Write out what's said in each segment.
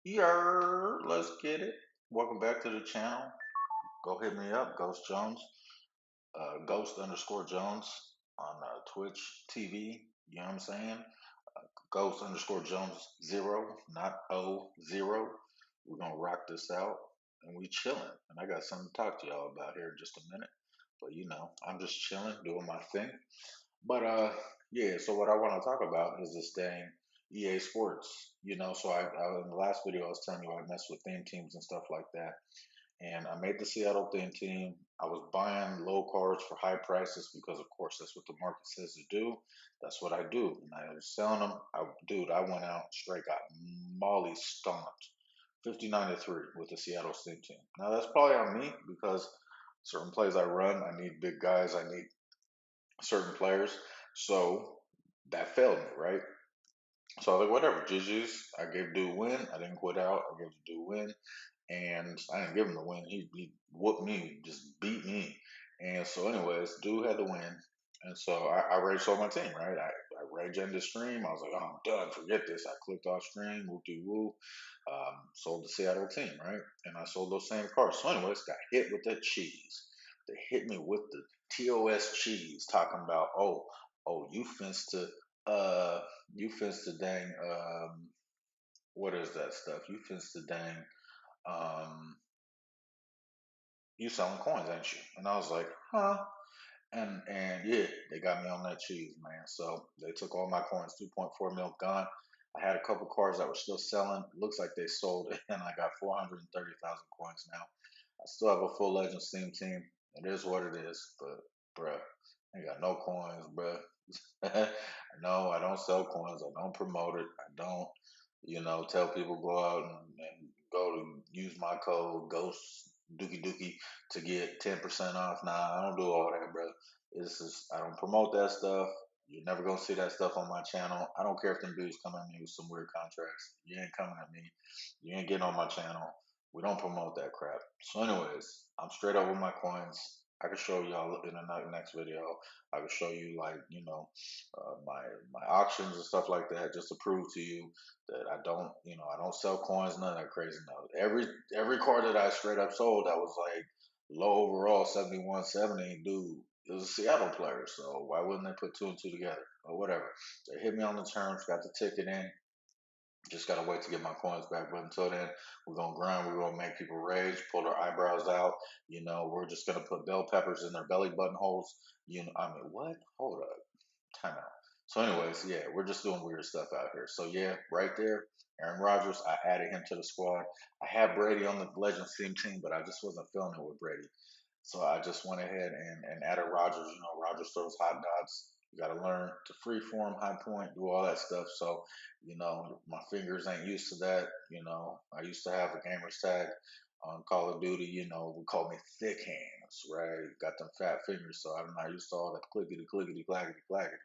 Let's get it. Welcome back to the channel. Go hit me up, Ghost Jones, Ghost underscore Jones on Twitch TV. You know what I'm saying? Ghost underscore Jones 0, not O 0. We're gonna rock this out, and we chilling. And I got something to talk to y'all about here in just a minute. But I'm just chilling, doing my thing. But yeah. So what I want to talk about is this dang EA Sports. So I in the last video I was telling you I mess with theme teams and stuff like that, and I made the Seattle theme team. I was buying low cards for high prices because, of course, that's what the market says to do. That's what I do, and I was selling them. I went out straight, got molly stomped, 59-3 with the Seattle theme team. Now that's probably on me because certain plays I run, I need big guys, I need certain players. So that failed me, right? So I was like, whatever, GG's. I gave Dude a win. I didn't quit out. I gave Dude a win. And I didn't give him the win. He whooped me, just beat me. And so, anyways, Dude had the win. And so I rage sold my team, right? I rage ended the stream. I was like, oh, I'm done. Forget this. I clicked off stream, whoop de woo. Sold the Seattle team, right? And I sold those same cards. So, anyways, got hit with that cheese. They hit me with the TOS cheese, talking about, you fenced to uh you fenced to dang what is that stuff? You fenced to dang um you selling coins, ain't you? And I was like, huh? And yeah, they got me on that cheese, man. So they took all my coins, 2.4 mil gone. I had a couple cards that were still selling. Looks like they sold it, and I got 430,000 coins now. I still have a full Legends Steam team. It is what it is, but bruh, I ain't got no coins, bruh. No, I don't sell coins. I don't promote it. I don't, tell people go out and go to use my code Ghost Dookie Dookie to get 10% off. Nah, I don't do all that, bro. I don't promote that stuff. You're never gonna see that stuff on my channel. I don't care if them dudes come at me with some weird contracts. You ain't coming at me. You ain't getting on my channel. We don't promote that crap. So, anyways, I'm straight up with my coins. I can show y'all in the next video. I can show you like my auctions and stuff like that, just to prove to you that I don't sell coins, none of that crazy stuff. Every card that I straight up sold that was like low overall, 71, 70, dude, it was a Seattle player, so why wouldn't they put two and two together or whatever? They hit me on the terms, got the ticket in. Just gotta wait to get my coins back. But until then, we're gonna grind. We're gonna make people rage, pull their eyebrows out. We're just gonna put bell peppers in their belly button holes. I mean, what? Hold up, time out. So, anyways, yeah, we're just doing weird stuff out here. So, yeah, right there, Aaron Rodgers. I added him to the squad. I had Brady on the Legends team, but I just wasn't feeling it with Brady. So I just went ahead and added Rogers. Rogers throws hot dots. You got to learn to free form, high point, do all that stuff. So, my fingers ain't used to that. I used to have a gamer's tag on Call of Duty. We call me thick hands, right? Got them fat fingers. So I'm not used to all that clickety, clickety, clackety, clackety.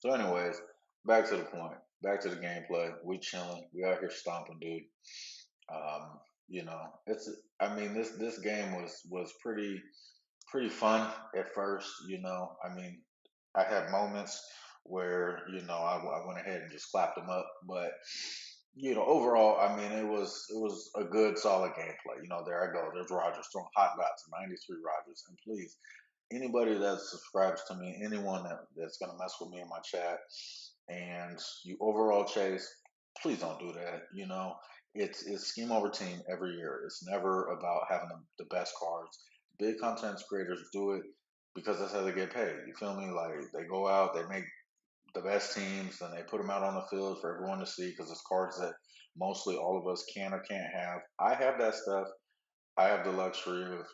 So, anyways, back to the point. Back to the gameplay. We chilling. We out here stomping, dude. Um, it's. I mean, this game was pretty fun at first. I mean, I had moments where I went ahead and just clapped them up, but overall, I mean, it was a good solid gameplay. There I go. There's Rogers throwing hot dots, 93 Rogers, and please, anybody that subscribes to me, anyone that's gonna mess with me in my chat, and you overall chase, please don't do that. It's scheme over team every year. It's never about having the best cards. Big content creators do it because that's how they get paid. You feel me? Like they go out, they make the best teams, and they put them out on the field for everyone to see because it's cards that mostly all of us can or can't have. I have that stuff. I have the luxury of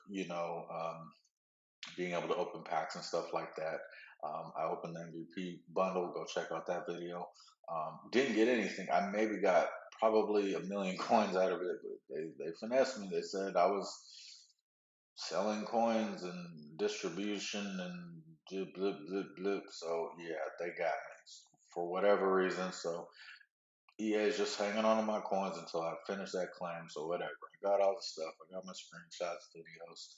being able to open packs and stuff like that. I opened the MVP bundle. Go check out that video. Didn't get anything. I maybe got probably a million coins out of it, but they finessed me. They said I was selling coins and distribution and blip blip blip blip. So yeah, they got me for whatever reason. So EA is just hanging on to my coins until I finish that claim. So whatever. I got all the stuff. I got my screenshots, videos.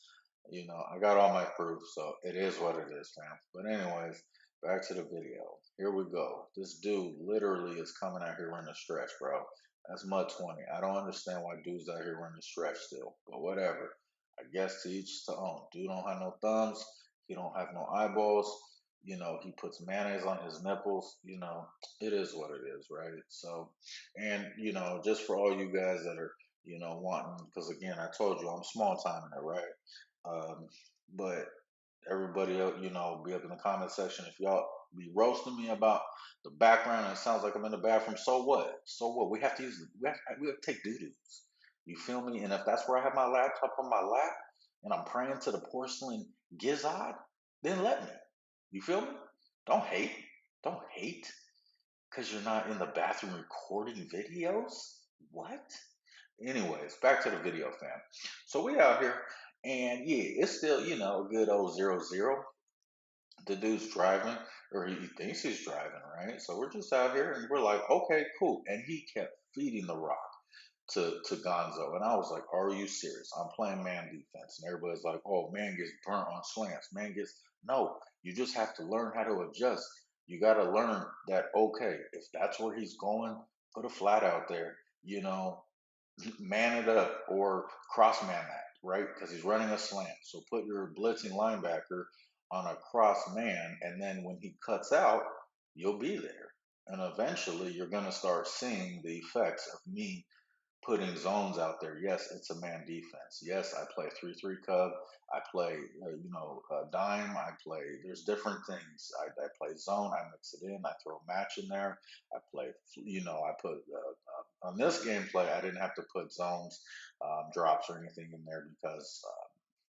I got all my proof. So it is what it is, fam. But anyways, back to the video. Here we go. This dude literally is coming out here running a stretch, bro. That's mud 20. I don't understand why dudes out here running stretch still, but whatever. I guess to each his own. Dude don't have no thumbs. He don't have no eyeballs. He puts mayonnaise on his nipples. It is what it is, right? So, and just for all you guys that are, wanting, because again, I told you I'm small time in there, right? Um, but everybody else, be up in the comment section. If y'all be roasting me about the background and it sounds like I'm in the bathroom, so what? So what? We have to use we have to take doo-doos. You feel me? And if that's where I have my laptop on my lap and I'm praying to the porcelain gizzard, then let me. You feel me? Don't hate. Don't hate because you're not in the bathroom recording videos. What? Anyways, back to the video, fam. So we out here, and yeah, it's still a good old 0-0. The dude's driving, or he thinks he's driving, right? So we're just out here, and we're like, okay, cool. And he kept feeding the rock to Gonzo, and I was like, are you serious? I'm playing man defense, and everybody's like, oh, man gets burnt on slants. Man gets no. You just have to learn how to adjust. You got to learn that okay, if that's where he's going, put a flat out there. Man it up or cross man that, right? Because he's running a slant. So put your blitzing linebacker on a cross man, and then when he cuts out, you'll be there. And eventually, you're going to start seeing the effects of me putting zones out there. Yes, it's a man defense. Yes, I play 3-3 cub. I play, dime. I play, there's different things. I play zone. I mix it in. I throw match in there. I play, I put, on this gameplay, I didn't have to put zones, drops or anything in there because,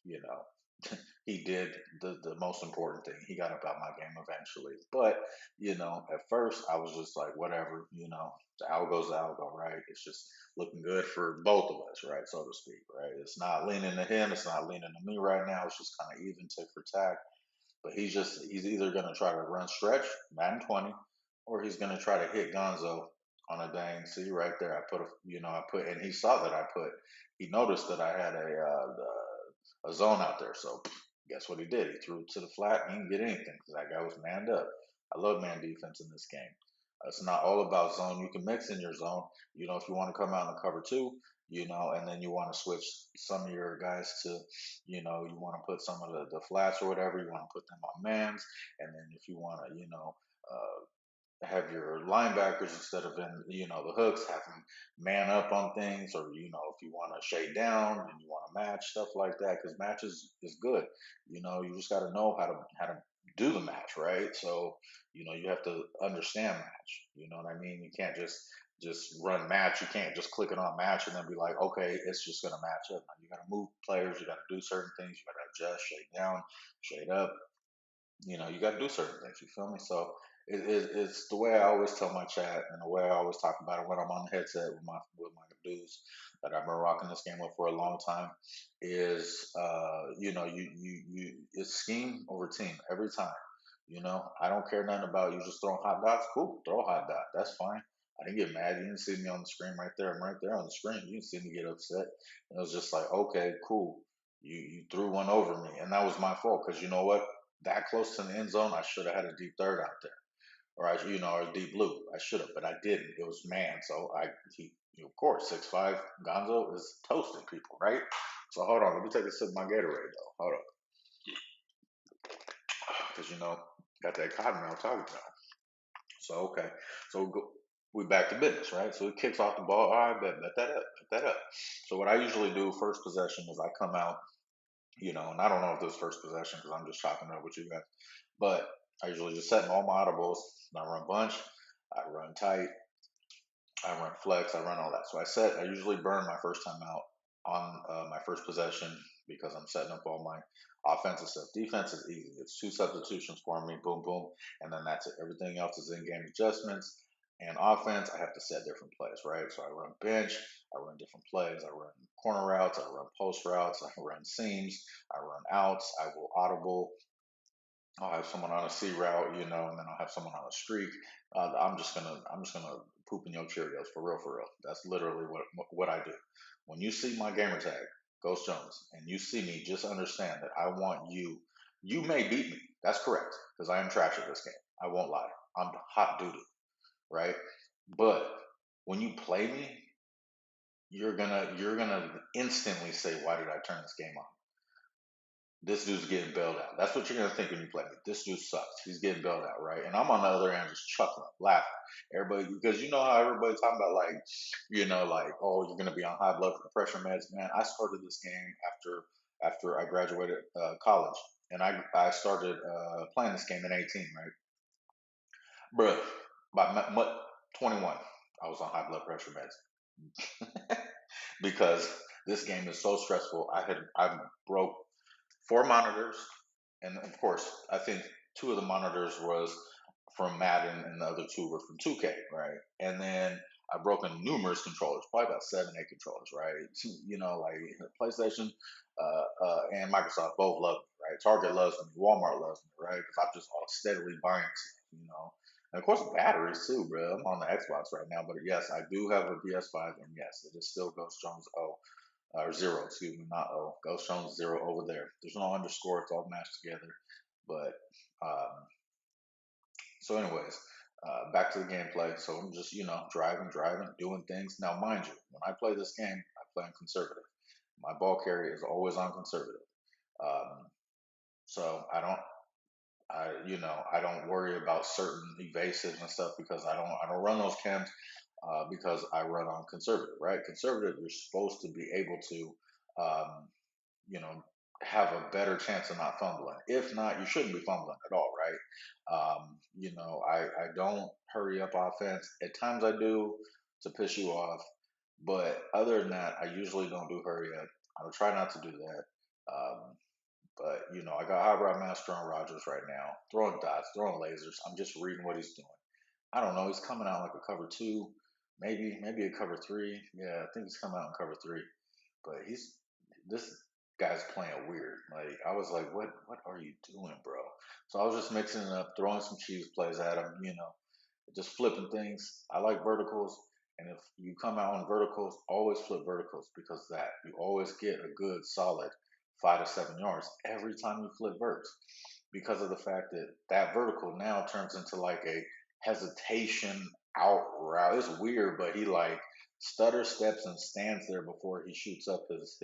you know, he did the most important thing. He got up out my game eventually. But, at first I was just like, whatever, the algo's the algo, right? It's just looking good for both of us, right? So to speak, right? It's not leaning to him, it's not leaning to me right now. It's just kind of even tick for tack. But he's either gonna try to run stretch, Madden 20, or he's gonna try to hit Gonzo on a dang. See right there, I put, and he saw that he noticed that I had a zone out there. So guess what he did? He threw it to the flat. He didn't get anything because that guy was manned up. I love man defense in this game. It's not all about zone. You can mix in your zone. If you want to come out in the cover two, and then you want to switch some of your guys to, you want to put some of the flats or whatever. You want to put them on mans, and then if you want to, have your linebackers instead of in the hooks, have them man up on things, or if you want to shade down and you want to match stuff like that, because match is good. You just got to know how to do the match, right? So you have to understand match. You know what I mean? You can't just run match. You can't just click it on match and then be like, okay, it's just gonna match up. Now, you got to move players. You got to do certain things. You got to adjust, shade down, shade up. You got to do certain things. You feel me? So it's the way I always tell my chat and the way I always talk about it when I'm on the headset with my dudes that I've been rocking this game with for a long time. Is it's scheme over team every time. I don't care nothing about you just throwing hot dots. Cool, throw a hot dot. That's fine. I didn't get mad. You didn't see me on the screen right there. I'm right there on the screen. You didn't see me get upset. And it was just like, okay, cool. You threw one over me, and that was my fault because you know what? That close to the end zone, I should have had a deep third out there, or a deep blue. I should have, but I didn't. It was man, so of course, 6'5" Gonzo is toasting people, right? So hold on, let me take a sip of my Gatorade though. Hold on, because got that cotton mouth talking about. So okay, so we back to business, right? So he kicks off the ball. All right, bet that up, bet that up. So what I usually do first possession is I come out, and I don't know if this is first possession because I'm just chopping it up with you guys. But I usually just set all my audibles. I run bunch, I run tight, I run flex, I run all that. So I usually burn my first time out on my first possession because I'm setting up all my offensive stuff. Defense is easy. It's two substitutions for me, boom, boom, and then that's it. Everything else is in-game adjustments. And offense, I have to set different plays, right? So I run bench, I run different plays, I run corner routes, I run post routes, I run seams, I run outs, I will audible, I'll have someone on a C route, and then I'll have someone on a streak. I'm just gonna poop in your Cheerios for real. That's literally what I do. When you see my gamer tag, Ghost Jones, and you see me, just understand that I want you. You may beat me. That's correct, because I am trash at this game. I won't lie. I'm hot doo doo, right? But when you play me, you're gonna instantly say, why did I turn this game on? This dude's getting bailed out. That's what you're gonna think when you play me. This dude sucks. He's getting bailed out, right? And I'm on the other end just chuckling, laughing. Everybody, because you know how everybody's talking about like, like, oh, you're gonna be on high blood pressure meds. Man, I started this game after I graduated college, and I started playing this game at 18, right, bro? By 21, I was on high blood pressure meds because this game is so stressful. I broke four monitors, and of course, I think two of the monitors was from Madden, and the other two were from 2K, right? And then I've broken numerous controllers, probably about 7, 8 controllers, right? Like PlayStation and Microsoft both love me, right? Target loves me, Walmart loves me, right? Because I'm just all steadily buying stuff. And of course, batteries too, bro. I'm on the Xbox right now, but yes, I do have a PS5, and yes, it is still Ghost Jones O or zero, excuse me, not O. Ghost Jones zero over there. There's no underscore; it's all mashed together. But um, so, anyways, back to the gameplay. So I'm just driving, doing things. Now, mind you, when I play this game, I play on conservative. My ball carrier is always on conservative. Um, so I don't worry about certain evasives and stuff because I don't run those camps because I run on conservative, right? Conservative, you're supposed to be able to um, you know, have a better chance of not fumbling. If not, you shouldn't be fumbling at all, right? I don't hurry up offense. At times I do to piss you off, but other than that, I usually don't do hurry up. I'll try not to do that. But I got Highbrow Master on Rogers right now, throwing dots, throwing lasers. I'm just reading what he's doing. I don't know. He's coming out like a cover two, maybe a cover three. Yeah, I think he's coming out in cover three. But this guy's playing weird. Like I was like, what are you doing, bro? So I was just mixing it up, throwing some cheese plays at him, just flipping things. I like verticals, and if you come out on verticals, always flip verticals because that you always get a good solid 5 to 7 yards every time you flip verts because of the fact that that vertical now turns into like a hesitation out route. It's weird, but he like stutter steps and stands there before he shoots up his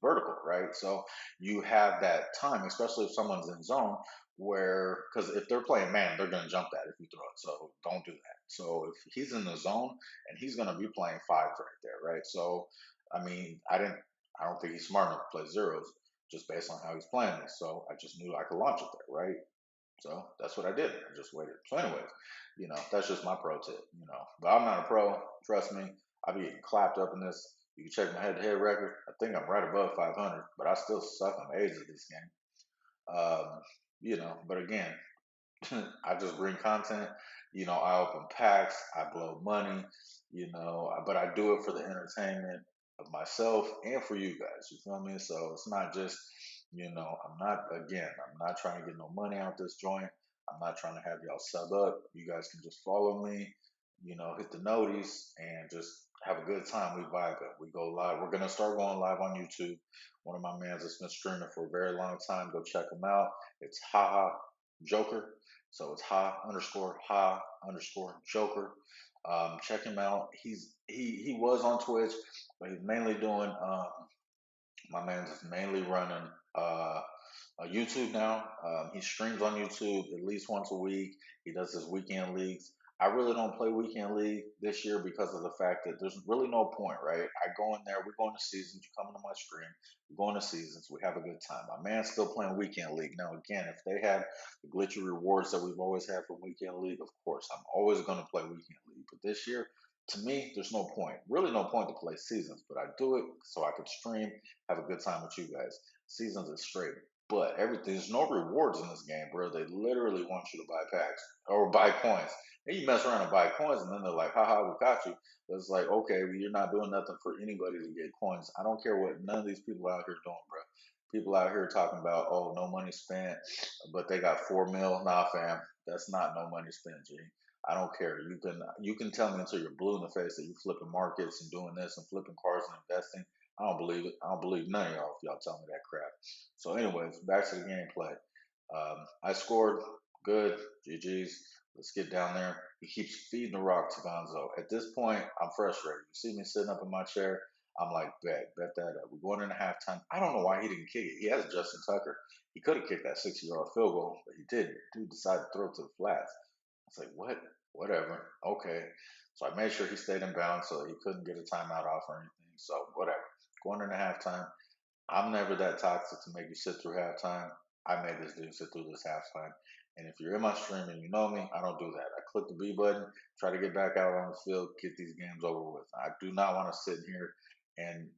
vertical, right? So you have that time, especially if someone's in zone, where because if they're playing man, they're gonna jump that if you throw it. So don't do that. So if he's in the zone and he's gonna be playing fives right there, right? So I mean, I don't think he's smart enough to play zeros just based on how he's playing this. So I just knew I could launch it there, right? So that's what I did. I just waited. So, anyways, that's just my pro tip. But I'm not a pro. Trust me. I be getting clapped up in this. You can check my head-to-head record. I think I'm right above 500, but I still suck on AIDS at this game. But again, I just bring content. I open packs, I blow money, but I do it for the entertainment of myself and for you guys. You feel me? So it's not just, I'm not trying to get no money out this joint. I'm not trying to have y'all sub up. You guys can just follow me, hit the notice and just have a good time. We vibe up. We go live. We're gonna start going live on YouTube. One of my mans that's been streaming for a very long time. Go check him out. It's Haha Joker. So it's ha underscore Joker. Check him out. He was on Twitch, but he's mainly doing my man's is mainly running YouTube now. He streams on YouTube at least once a week. He does his weekend leagues. I really don't play weekend league this year because of the fact that there's really no point, right? I go in there, we go into seasons, you come into my stream, we go into seasons, we have a good time. My man's still playing weekend league. Now, again, if they have the glitchy rewards that we've always had for weekend league, of course, I'm always going to play weekend league. But this year, to me, there's no point. Really, no point to play seasons, but I do it so I can stream, have a good time with you guys. Seasons is straight. But there's no rewards in this game, bro. They literally want you to buy packs or buy coins. And you mess around and buy coins, and then they're like, haha, we got you. But it's like, okay, well, you're not doing nothing for anybody to get coins. I don't care what none of these people out here doing, bro. People out here talking about, oh, no money spent, but they got 4 mil. Nah, fam, that's not no money spent, G. I don't care. You can tell me until you're blue in the face that you flipping markets and doing this and flipping cars and investing. I don't believe it. I don't believe none of y'all if y'all tell me that crap. So, anyways, back to the gameplay. I scored good, GG's. Let's get down there. He keeps feeding the rock to Gonzo. At this point, I'm frustrated. You see me sitting up in my chair. I'm like, bet that up. We're going into halftime. I don't know why he didn't kick it. He has Justin Tucker. He could have kicked that 60-yard field goal, but he didn't. Dude decided to throw it to the flats. I was like, what? Whatever. Okay. So I made sure he stayed in bounds so he couldn't get a timeout off or anything. So whatever. Going into halftime, I'm never that toxic to make you sit through halftime. I made this dude sit through this halftime. And if you're in my stream and you know me, I don't do that. I click the B button, try to get back out on the field, get these games over with. I do not want to sit here and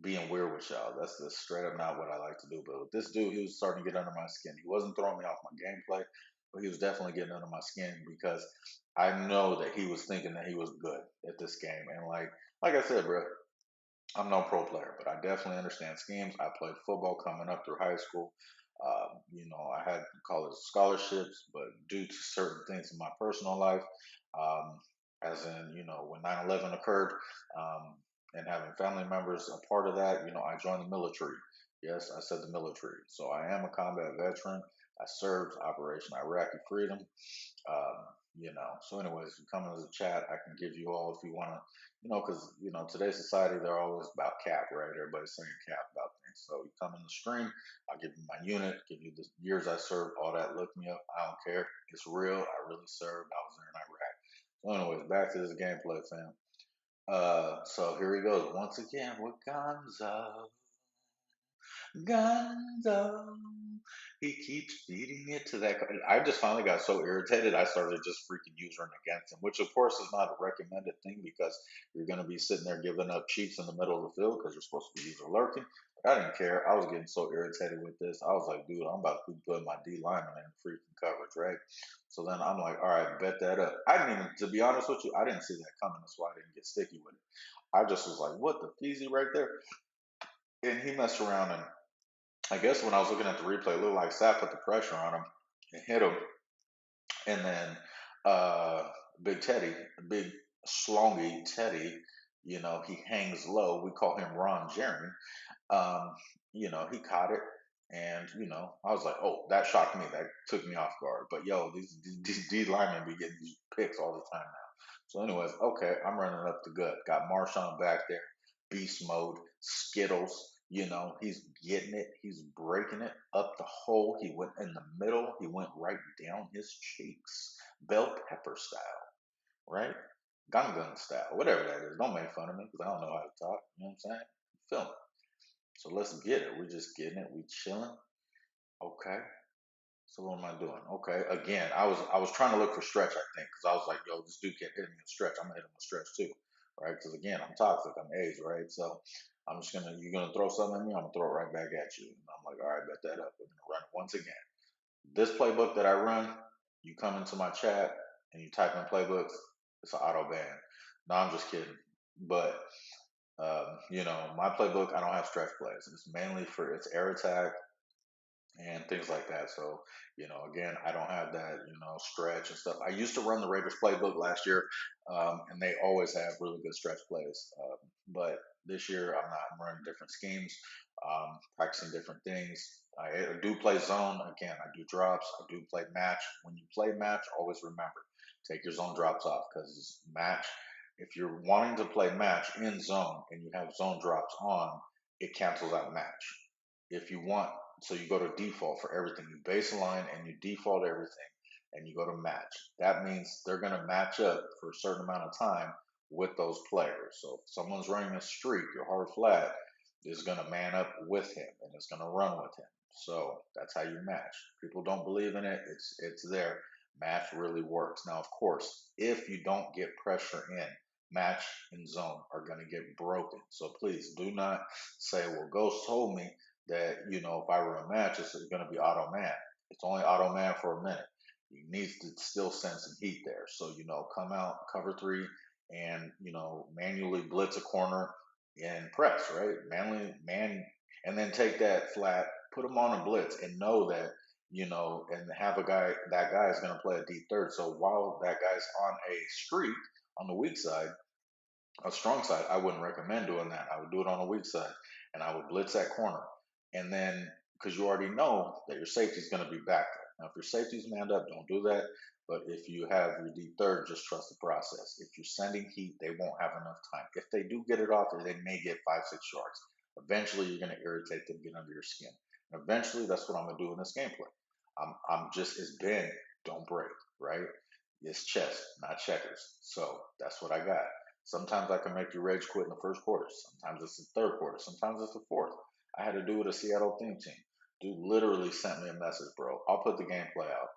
being weird with y'all. That's straight up not what I like to do. But with this dude, he was starting to get under my skin. He wasn't throwing me off my gameplay, but he was definitely getting under my skin because I know that he was thinking that he was good at this game. And like I said, bro, I'm no pro player, but I definitely understand schemes. I played football coming up through high school. I had college scholarships, but due to certain things in my personal life, um, as in, when 9/11 occurred, um, and having family members a part of that, I joined the military. Yes, I said the military. So I am a combat veteran. I served Operation Iraqi Freedom. So anyways, if you come into the chat, I can give you all if you want to, because today's society they're always about cap, right? Everybody's saying cap about things. So you come in the stream, I'll give you my unit, give you the years I served, all that. Look me up. I don't care. It's real. I really served. I was there in Iraq. So anyways, back to this gameplay, fam. So here he goes once again with Gonzo. Gonzo. He keeps feeding it to that. I just finally got so irritated, I started just freaking using against him, which of course is not a recommended thing because you're going to be sitting there giving up cheats in the middle of the field because you're supposed to be user lurking. But I didn't care. I was getting so irritated with this. I was like, dude, I'm about to be putting my D lineman in freaking coverage, right? So then I'm like, all right, bet that up. I didn't even, to be honest with you, I didn't see that coming. That's why I didn't get sticky with it. I just was like, what the feezy right there? And he messed around and I guess when I was looking at the replay, it looked like Sap put the pressure on him and hit him. And then uh, Big Teddy, Big Slongy Teddy, he hangs low. We call him Ron Jeremy. Um, he caught it. And, I was like, oh, that shocked me. That took me off guard. But yo, these D linemen be getting these picks all the time now. So, anyways, okay, I'm running up the gut. Got Marshawn back there, beast mode, Skittles. He's getting it. He's breaking it up the hole. He went in the middle. He went right down his cheeks, bell pepper style, right? Gungun style, whatever that is. Don't make fun of me because I don't know how to talk. You know what I'm saying? Feel me. So let's get it. We're just getting it. We chilling. Okay. So what am I doing? Okay. Again, I was trying to look for stretch. I think because I was like, yo, this dude kept hitting me a stretch. I'm gonna hit him a stretch too, right? Because again, I'm toxic. I'm age, right? So I'm just gonna you're gonna throw something at me. I'm gonna throw it right back at you. And I'm like, all right, bet that up. We're gonna run it once again. This playbook that I run, you come into my chat and you type in playbooks. It's an auto ban. No, I'm just kidding. But my playbook, I don't have stretch plays. It's mainly for its air attack and things like that. So, again, I don't have that, stretch and stuff. I used to run the Raiders playbook last year, and they always have really good stretch plays. But this year, I'm not. I'm running different schemes, practicing different things. I do play zone. Again, I do drops. I do play match. When you play match, always remember, take your zone drops off because match, if you're wanting to play match in zone and you have zone drops on, it cancels out match. If you want, so you go to default for everything. You baseline and you default everything and you go to match. That means they're going to match up for a certain amount of time with those players. So if someone's running a streak, your hard flat is going to man up with him and it's going to run with him. So that's how you match. People don't believe in it. It's there. Match really works. Now, of course, if you don't get pressure in, match and zone are going to get broken. So please do not say, well, Ghost told me that, if I run a match, it's going to be auto man. It's only auto man for a minute. He needs to still send some heat there. So, come out, cover three, and, manually blitz a corner and press, right? And then take that flat, put him on a blitz and know that, and have that guy is going to play a deep third. So while that guy's on a streak on the weak side, a strong side, I wouldn't recommend doing that. I would do it on a weak side and I would blitz that corner. And then, because you already know that your safety is going to be back there. Now, if your safety's manned up, don't do that. But if you have your deep third, just trust the process. If you're sending heat, they won't have enough time. If they do get it off, they may get 5, 6 yards. Eventually, you're going to irritate them, get under your skin. And eventually, that's what I'm going to do in this gameplay. I'm just, it's bend, don't break, right? It's chess, not checkers. So that's what I got. Sometimes I can make you rage quit in the first quarter. Sometimes it's the third quarter. Sometimes it's the fourth. I had to do with a Seattle theme team. Dude literally sent me a message, bro. I'll put the gameplay out.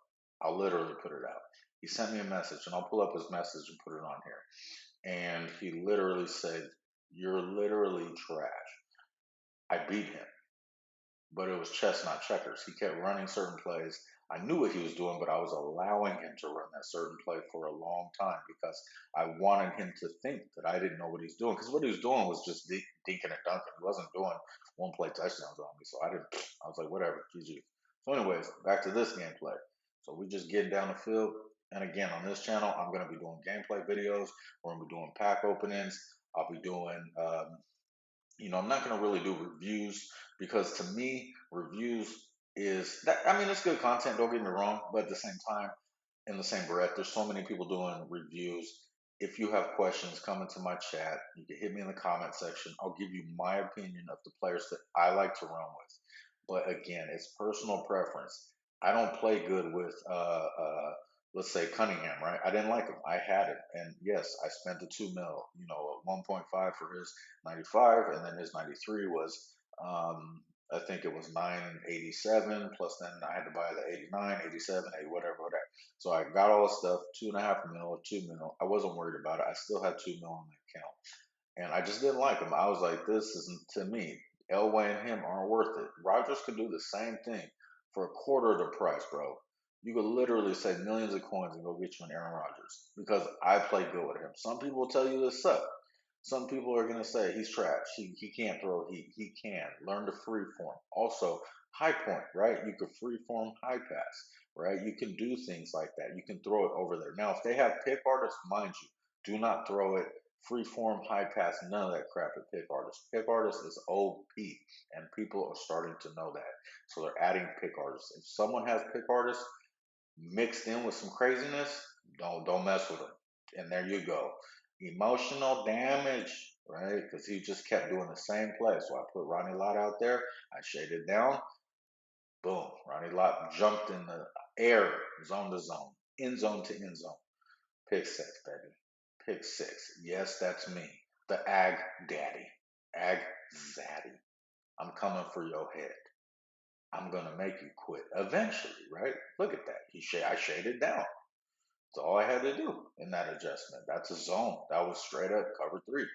I'll literally put it out. He sent me a message, and I'll pull up his message and put it on here. And he literally said, "You're literally trash." I beat him, but it was chess, not checkers. He kept running certain plays. I knew what he was doing, but I was allowing him to run that certain play for a long time because I wanted him to think that I didn't know what he's doing. Because what he was doing was just dinking and dunking. He wasn't doing one play touchdowns on me. So I didn't, I was like, whatever, GG. So, anyways, back to this gameplay. So we just getting down the field. And again, on this channel, I'm going to be doing gameplay videos. We're going to be doing pack openings. I'll be doing I'm not going to really do reviews because to me, reviews is that, I mean, it's good content, don't get me wrong, but at the same time, in the same breath, there's so many people doing reviews. If you have questions, come into my chat. You can hit me in the comment section. I'll give you my opinion of the players that I like to run with. But again, it's personal preference. I don't play good with, let's say Cunningham, right? I didn't like him. I had it, and yes, I spent the 2 mil. 1.5 for his 95, and then his 93 was, I think it was 987. Plus, then I had to buy the 89, 87, 80, whatever. So I got all the stuff, 2.5 mil, 2 mil. I wasn't worried about it. I still had 2 mil on the account. And I just didn't like him. I was like, this isn't to me. Elway and him aren't worth it. Rodgers could do the same thing for a quarter of the price, bro. You could literally save millions of coins and go get you an Aaron Rodgers because I play good with him. Some people will tell you this suck. Some people are gonna say he's trash. He can't throw heat. He can learn to free form. Also, high point, right? You could free form high pass, right? You can do things like that. You can throw it over there. Now, if they have pick artists, mind you, do not throw it free form, high pass, none of that crap at pick artists. Pick artists is OP, and people are starting to know that. So they're adding pick artists. If someone has pick artists mixed in with some craziness, don't mess with them. And there you go. Emotional damage, right? Because he just kept doing the same play. So I put Ronnie Lott out there. I shaded down. Boom. Ronnie Lott jumped in the air, zone to zone, end zone to end zone. Pick six, baby. Pick six. Yes, that's me. The Ag Daddy. Ag Zaddy. I'm coming for your head. I'm gonna make you quit eventually, right? Look at that. I shaded down. That's all I had to do in that adjustment. That's a zone. That was straight up cover three.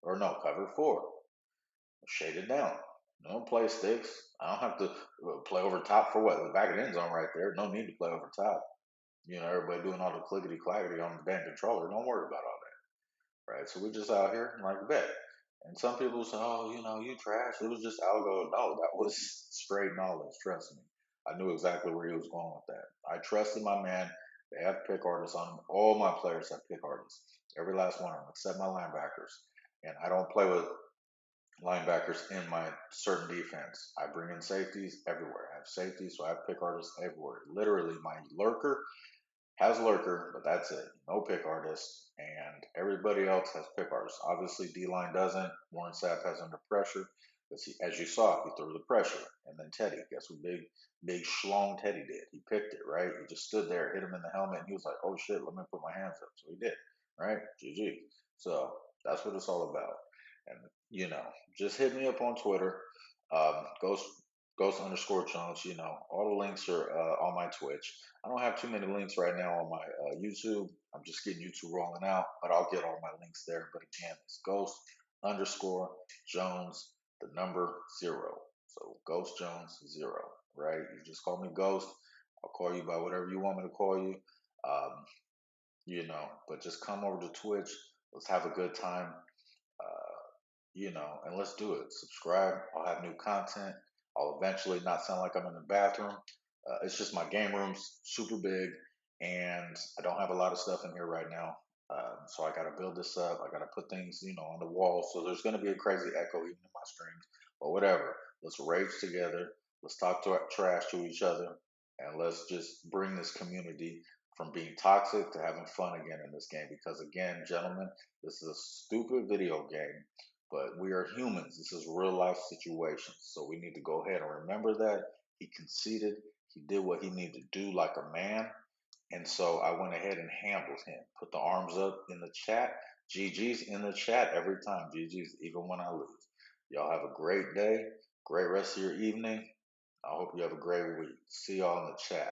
Or no, cover four. Shaded down. No play sticks. I don't have to play over top for what? The back of the end zone right there. No need to play over top. Everybody doing all the clickety clackety on the damn controller. Don't worry about all that. Right? So we're just out here like a bet. And some people say, oh, you trash. It was just algo. No, that was straight knowledge. Trust me. I knew exactly where he was going with that. I trusted my man. They have pick artists on them. All my players have pick artists. Every last one of them, except my linebackers. And I don't play with linebackers in my certain defense. I bring in safeties everywhere. I have safeties, so I have pick artists everywhere. Literally, my lurker has lurker, but that's it. No pick artist, and everybody else has pick artists. Obviously, D line doesn't. Warren Sapp has under pressure because as you saw, he threw the pressure. And then Teddy, guess what? Big schlong Teddy did. He picked it right. He just stood there, hit him in the helmet, and he was like, "Oh shit, let me put my hands up." So he did. Right? GG. So that's what it's all about. And just hit me up on Twitter. Ghost underscore Jones. All the links are on my Twitch. I don't have too many links right now on my YouTube. I'm just getting YouTube rolling out, but I'll get all my links there. But again, it's Ghost underscore Jones, the number 0. So Ghost Jones 0, right? You just call me Ghost. I'll call you by whatever you want me to call you. Um, but just come over to Twitch. Let's have a good time. Uh, and let's do it. Subscribe. I'll have new content. I'll eventually not sound like I'm in the bathroom. It's just my game room's super big, and I don't have a lot of stuff in here right now. So I got to build this up. I got to put things, on the wall. So there's going to be a crazy echo even in my streams, but whatever. Let's rage together. Let's talk trash to each other. and let's just bring this community from being toxic to having fun again in this game. Because again, gentlemen, this is a stupid video game, but we are humans. This is real life situations. So we need to go ahead and remember that. He conceded. He did what he needed to do like a man. And so I went ahead and handled him. Put the arms up in the chat. GG's in the chat every time. GG's even when I lose. Y'all have a great day. Great rest of your evening. I hope you have a great week. See y'all in the chat.